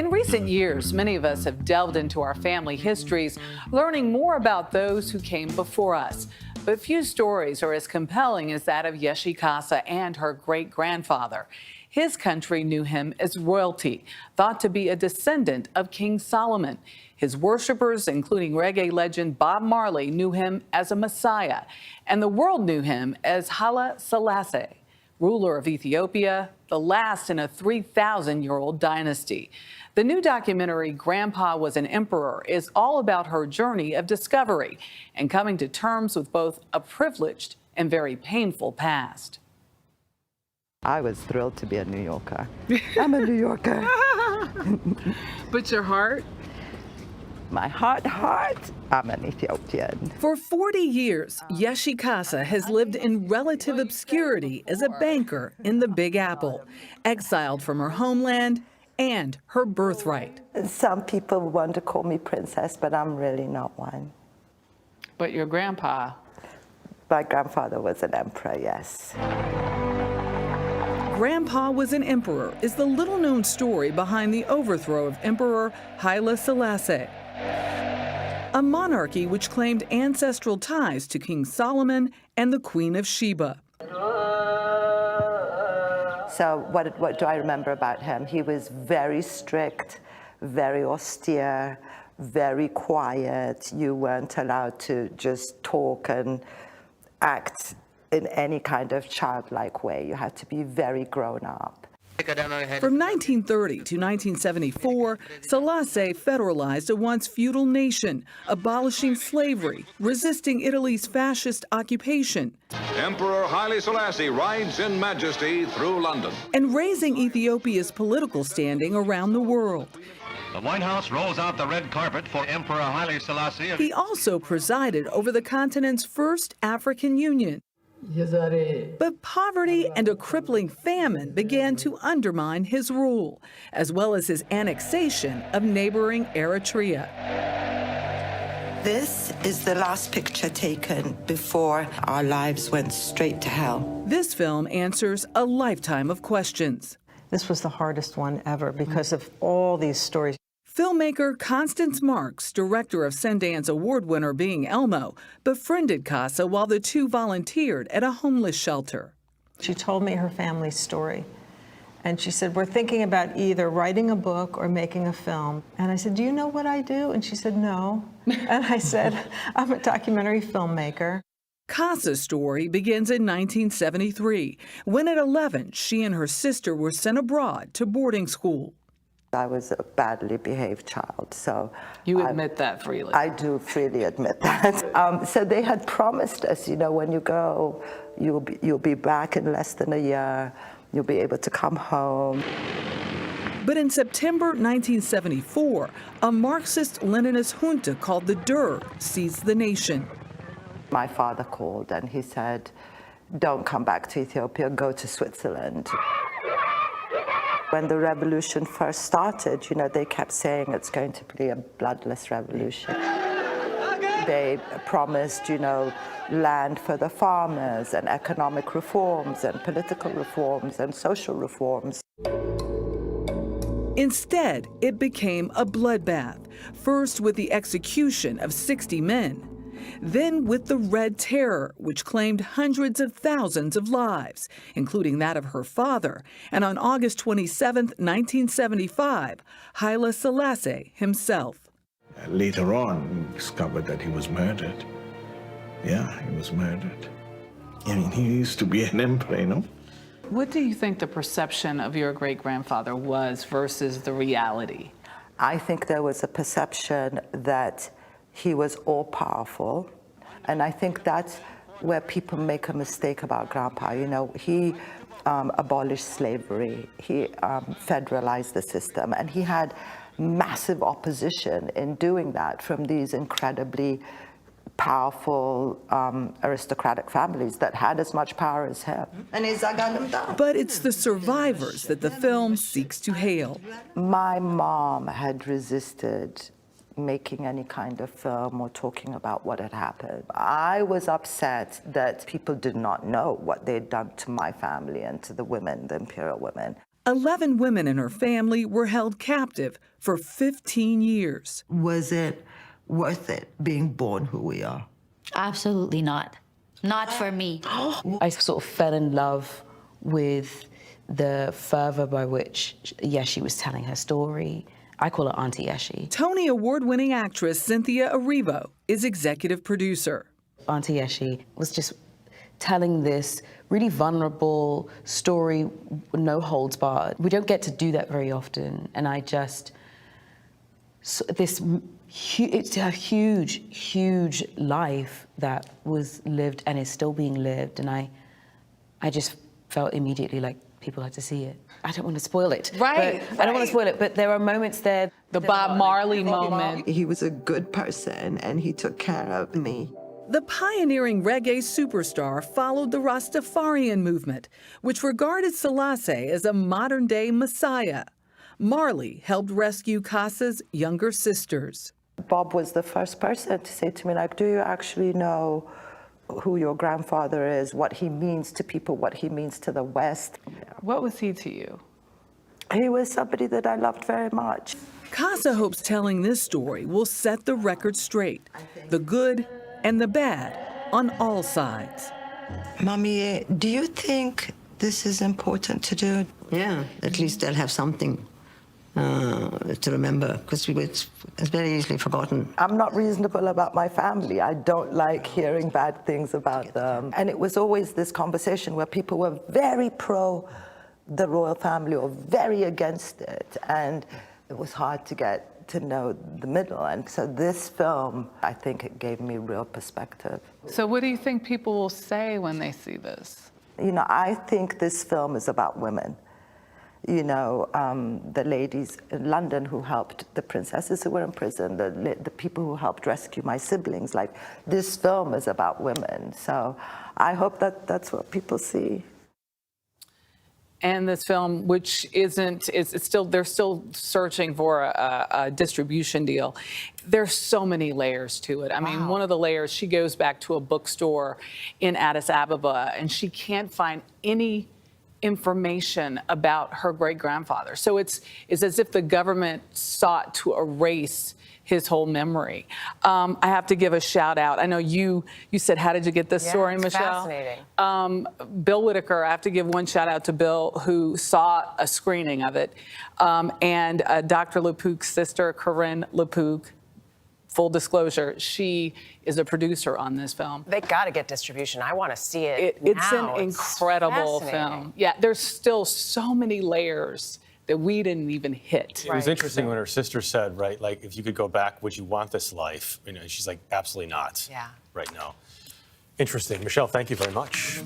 In recent years, many of us have delved into our family histories, learning more about those who came before us. But few stories are as compelling as that of Yetawesale and her great-grandfather. His country knew him as royalty, thought to be a descendant of King Solomon. His worshippers, including reggae legend Bob Marley, knew him as a Messiah, and the world knew him as Haile Selassie, ruler of Ethiopia, the last in a 3,000-year-old dynasty. The new documentary, Grandpa Was an Emperor, is all about her journey of discovery and coming to terms with both a privileged and very painful past. I was thrilled to be a New Yorker. I'm a New Yorker. But your heart? My heart, I'm an Ethiopian. For 40 years, Yetawesale has lived in relative obscurity as a banker in the Big Apple, exiled from her homeland and her birthright. Some people want to call me princess, but I'm really not one. But your grandpa? My grandfather was an emperor, yes. Grandpa Was an Emperor is the little-known story behind the overthrow of Emperor Haile Selassie, a monarchy which claimed ancestral ties to King Solomon and the Queen of Sheba. So what do I remember about him? He was very strict, very austere, very quiet. You weren't allowed to just talk and act in any kind of childlike way. You had to be very grown up. From 1930 to 1974, Selassie federalized a once feudal nation, abolishing slavery, resisting Italy's fascist occupation, Emperor Haile Selassie rides in majesty through London, and raising Ethiopia's political standing around the world. The White House rolls out the red carpet for Emperor Haile Selassie. He also presided over the continent's first African Union. But poverty and a crippling famine began to undermine his rule, as well as his annexation of neighboring Eritrea. This is the last picture taken before our lives went straight to hell. This film answers a lifetime of questions. This was the hardest one ever because of all these stories. Filmmaker Constance Marks, director of Sundance Award winner Being Elmo, befriended Casa while the two volunteered at a homeless shelter. She told me her family's story. And she said, we're thinking about either writing a book or making a film. And I said, do you know what I do? And she said, no. And I said, I'm a documentary filmmaker. Casa's story begins in 1973, when at 11, she and her sister were sent abroad to boarding school. I was a badly behaved child, so... You admit that freely. I do freely admit that. So they had promised us, you know, when you go, you'll be back in less than a year, you'll be able to come home. But in September 1974, a Marxist-Leninist junta called the DER seized the nation. My father called and he said, don't come back to Ethiopia, go to Switzerland. When the revolution first started, you know, they kept saying it's going to be a bloodless revolution. They promised, you know, land for the farmers and economic reforms and political reforms and social reforms. Instead, it became a bloodbath, first with the execution of 60 men. Then with the Red Terror, which claimed hundreds of thousands of lives, including that of her father, and on August 27, 1975, Haile Selassie himself. Later on, we discovered that he was murdered. Yeah, he was murdered. I mean, he used to be an emperor, you know? What do you think the perception of your great-grandfather was versus the reality? I think there was a perception that he was all-powerful, and I think that's where people make a mistake about Grandpa. You know, he abolished slavery, he federalized the system, and he had massive opposition in doing that from these incredibly powerful aristocratic families that had as much power as him. But it's the survivors that the film seeks to hail. My mom had resisted making any kind of film or talking about what had happened. I was upset that people did not know what they'd done to my family and to the women, the imperial women. 11 women in her family were held captive for 15 years. Was it worth it being born who we are? Absolutely not. Not for me. I sort of fell in love with the fervor by which Yeshe was telling her story. I call her Auntie Yeshe. Tony Award-winning actress Cynthia Erivo is executive producer. Auntie Yeshe was just telling this really vulnerable story, no holds barred. We don't get to do that very often, and I just, it's a huge, huge life that was lived and is still being lived, and I just felt immediately like people had to see it. I don't want to spoil it. Right. I don't want to spoil it, but there are moments there. The Bob Marley moment. He was a good person and he took care of me. The pioneering reggae superstar followed the Rastafarian movement, which regarded Selassie as a modern-day messiah. Marley helped rescue Kasa's younger sisters. Bob was the first person to say to me, like, do you actually know who your grandfather is, what he means to people, what he means to the West? What was he to you? He was somebody that I loved very much. Kasa hopes telling this story will set the record straight, the good and the bad on all sides. Mommy, do you think this is important to do? Yeah, at least they'll have something to remember, because it's very easily forgotten. I'm not reasonable about my family. I don't like hearing bad things about them. And it was always this conversation where people were very pro the royal family or very against it. And it was hard to get to know the middle. And so this film, I think it gave me real perspective. So what do you think people will say when they see this? You know, I think this film is about women. You know, the ladies in London who helped the princesses who were in prison, the people who helped rescue my siblings. Like, this film is about women. So I hope that that's what people see. And this film, which it's still, they're still searching for a distribution deal. There's so many layers to it. I mean, one of the layers, she goes back to a bookstore in Addis Ababa and she can't find any information about her great-grandfather. So it's as if the government sought to erase his whole memory. I have to give a shout out. I know you said, how did you get this story, it's Michelle? Fascinating. Bill Whitaker, I have to give one shout out to Bill, who saw a screening of it, and Dr. Lepouk's sister, Corinne Lepouk. Full disclosure, she is a producer on this film. They got to get distribution. I want to see it It's now. an incredible film. Yeah, there's still so many layers that we didn't even hit. It was interesting when her sister said, right, like, if you could go back, would you want this life? You know, she's like, absolutely not. Yeah. Right now. Interesting. Michelle, thank you very much.